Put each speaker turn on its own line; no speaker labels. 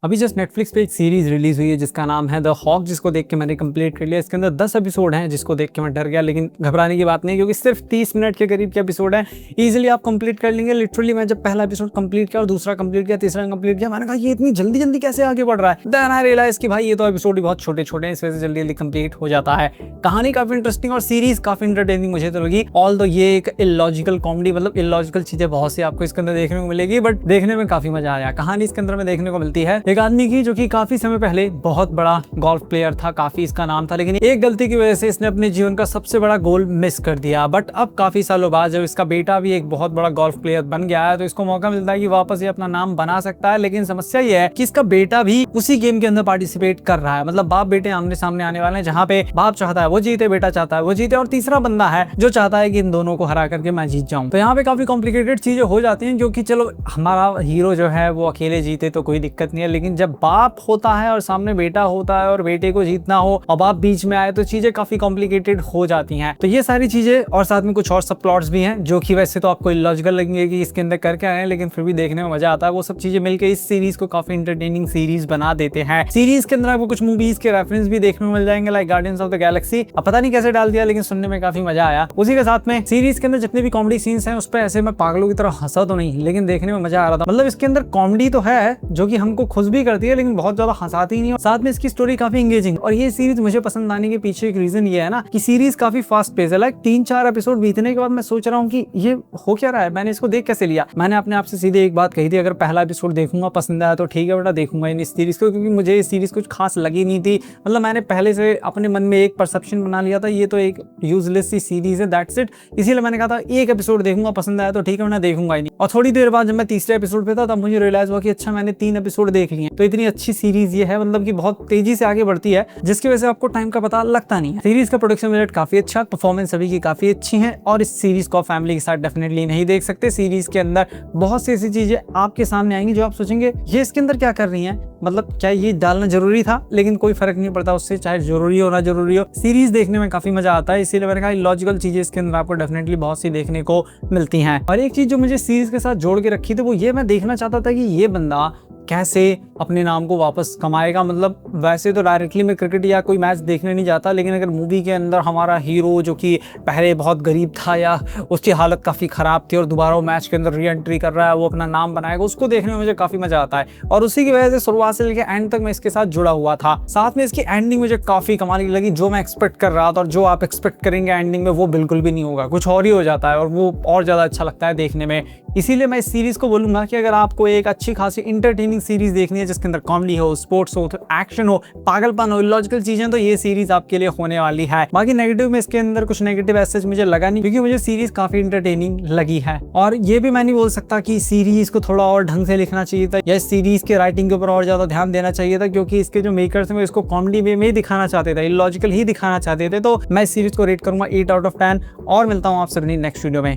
अभी just Netflix पे एक सीरीज रिलीज हुई है जिसका नाम है द हॉक, जिसको देख के मैंने कंप्लीट कर लिया। इसके अंदर 10 एपिसोड हैं जिसको देख के मैं डर गया, लेकिन घबराने की बात नहीं क्योंकि सिर्फ 30 मिनट के करीब के एपिसोड हैं। इजीली आप कंप्लीट कर लेंगे। लिटरली मैं जब पहला एपिसोड कंप्लीट किया और दूसरा कंप्लीट किया, तीसरा कंप्लीट किया, मैंने कहा ये इतनी जल्दी जल्दी कैसे आगे बढ़ रहा है। देन आई रियलाइज कि भाई ये तो एपिसोड ही बहुत छोटे छोटे हैं, इस वजह से जल्दी जल्दी कंप्लीट हो जाता है। कहानी काफी इंटरेस्टिंग और सीरीज काफी इंटरटेनिंग मुझे तो लगी। ऑल दो ये एक इलॉजिकल कॉमेडी, मतलब इलॉजिकल चीजें बहुत सी आपको इसके अंदर देखने को मिलेगी, बट देखने में काफी मजा आया। कहानी इसके अंदर में देखने को मिलती है एक आदमी की जो कि काफी समय पहले बहुत बड़ा गोल्फ प्लेयर था, काफी इसका नाम था, लेकिन एक गलती की वजह से इसने अपने जीवन का सबसे बड़ा गोल मिस कर दिया। बट अब काफी सालों बाद जब इसका बेटा भी एक बहुत बड़ा गोल्फ प्लेयर बन गया है तो इसको मौका मिलता है कि वापस ये अपना नाम बना सकता है। लेकिन समस्या ये है कि इसका बेटा भी उसी गेम के अंदर पार्टिसिपेट कर रहा है, मतलब बाप बेटे आमने सामने आने वाले हैं, जहाँ पे बाप चाहता है वो जीते, बेटा चाहता है वो जीते, और तीसरा बंदा है जो चाहता है कि इन दोनों को हरा करके मैं जीत जाऊं। तो यहाँ पे काफी कॉम्प्लिकेटेड चीजें हो जाती हैं, जो कि चलो हमारा हीरो जो है वो अकेले जीते तो कोई दिक्कत नहीं है, लेकिन जब बाप होता है और सामने बेटा होता है और बेटे को जीतना हो और बाप बीच में आए तो चीजें काफी कॉम्प्लिकेटेड हो जाती हैं। तो ये सारी चीजें और साथ में कुछ और सब प्लॉट्स भी हैं जो कि वैसे तो आपको इलॉजिकल लगेंगे कि इसके अंदर करके आए हैं, लेकिन फिर भी देखने में मजा आता है। वो सब चीजें मिलकर इस सीरीज को काफी इंटरटेनिंग सीरीज बना देते हैं। सीरीज के अंदर आपको कुछ मूवीज के रेफरेंस भी देखने को मिल जाएंगे, like guardians of the Galaxy. अब पता नहीं कैसे डाल दिया, लेकिन सुनने में काफी मजा आया। उसी के साथ में सीरीज के अंदर जितने भी कॉमेडी सीन्स हैं उस पर ऐसे मैं पागलों की तरह हंसा तो नहीं, लेकिन देखने में मजा आ रहा था। मतलब इसके अंदर कॉमेडी तो है जो कि हमको खुश भी करती है, लेकिन बहुत ज्यादा हंसाती नहीं है। साथ में इसकी स्टोरी काफी एंगेजिंग, और ये सीरीज मुझे पसंद आने के पीछे एक रीजन ये है ना कि सीरीज काफी फास्ट पेस है। लाइक 3-4 एपिसोड बीतने के बाद मैं सोच रहा हूँ कि ये हो क्या रहा है, मैंने इसको देख कैसे लिया। मैंने अपने आप से सीधे एक बात कही थी, अगर पहला एपिसोड देखूंगा पसंद आया तो ठीक है बेटा देखूंगा इन इस सीरीज को, क्योंकि मुझे इस सीरीज कुछ खास लगी नहीं थी। मतलब मैंने पहले से अपने मन में एक परसेप्शन बना लिया था, ये तो एक यूजलेस सी सीरीज है, दैट्स इट। इसीलिए मैंने कहा था एक एपिसोड देखूंगा, पसंद आया तो ठीक है, मैं देखूंगा ही नहीं। और थोड़ी देर बाद जब मैं तीसरे एपिसोड पे था तब मुझे रियलाइज हुआ कि अच्छा मैंने 3 एपिसोड देख लिए। तो इतनी अच्छी सीरीज ये है, मतलब कि बहुत तेजी से आगे बढ़ती है, जिसकी वजह से आपको टाइम का पता लगता नहीं है। सीरीज का प्रोडक्शन बजट काफी अच्छा, परफॉर्मेंस सभी की काफी अच्छी है, और इस सीरीज को फैमिली के साथ डेफिनेटली नहीं देख सकते। सीरीज के अंदर बहुत सी ऐसी चीजें आपके सामने आएंगी जो आप सोचेंगे ये इसके अंदर क्या कर रही हैं, मतलब क्या ये डालना जरूरी था, लेकिन कोई फर्क नहीं पड़ता उससे, चाहे जरूरी हो ना जरूरी हो। सीरीज देखने में काफी मजा आता है, इसीलिए मैंने कहा लॉजिकल चीजें इसके अंदर आपको डेफिनेटली बहुत सी देखने को मिलती हैं। और एक चीज जो मुझे सीरीज के साथ जोड़ के रखी थी वो ये, मैं देखना चाहता था कि ये बंदा कैसे अपने नाम को वापस कमाएगा। मतलब वैसे तो डायरेक्टली मैं क्रिकेट या कोई मैच देखने नहीं जाता, लेकिन अगर मूवी के अंदर हमारा हीरो जो कि पहले बहुत गरीब था या उसकी हालत काफ़ी ख़राब थी और दोबारा वो मैच के अंदर री एंट्री कर रहा है, वो अपना नाम बनाएगा, उसको देखने में मुझे काफ़ी मज़ा आता है। और उसी की वजह से शुरुआत से लेकर एंड तक मैं इसके साथ जुड़ा हुआ था। साथ में इसकी एंडिंग मुझे काफ़ी कमाल की लगी। जो मैं एक्सपेक्ट कर रहा था और जो आप एक्सपेक्ट करेंगे एंडिंग में वो बिल्कुल भी नहीं होगा, कुछ और ही हो जाता है, और वो और ज़्यादा अच्छा लगता है देखने में। इसीलिए मैं इस सीरीज़ को बोलूँगा कि अगर आपको एक अच्छी खासी इंटरटेनिंग सीरीज़ देखनी है जिसके अंदर कॉमेडी हो, स्पोर्ट्स हो, एक्शन हो, पागलपन हो, इलॉजिकल चीजें, तो ये सीरीज आपके लिए होने वाली है। बाकी नेगेटिव में इसके अंदर कुछ नेगेटिव एसेज मुझे लगा नहीं, क्योंकि मुझे सीरीज काफी इंटरटेनिंग लगी है। और ये भी मैं नहीं बोल सकता कि सीरीज को थोड़ा और ढंग से लिखना चाहिए था या सीरीज के राइटिंग के ऊपर और ज्यादा ध्यान देना चाहिए था, क्योंकि इसके जो मेकर्स हैं वो इसको कॉमेडी वे में ही दिखाना चाहते थे, इलॉजिकल ही दिखाना चाहते थे। तो मैं इस सीरीज को रेट करूंगा 8 आउट ऑफ 10, और मिलता हूँ आपसे नेक्स्ट वीडियो में।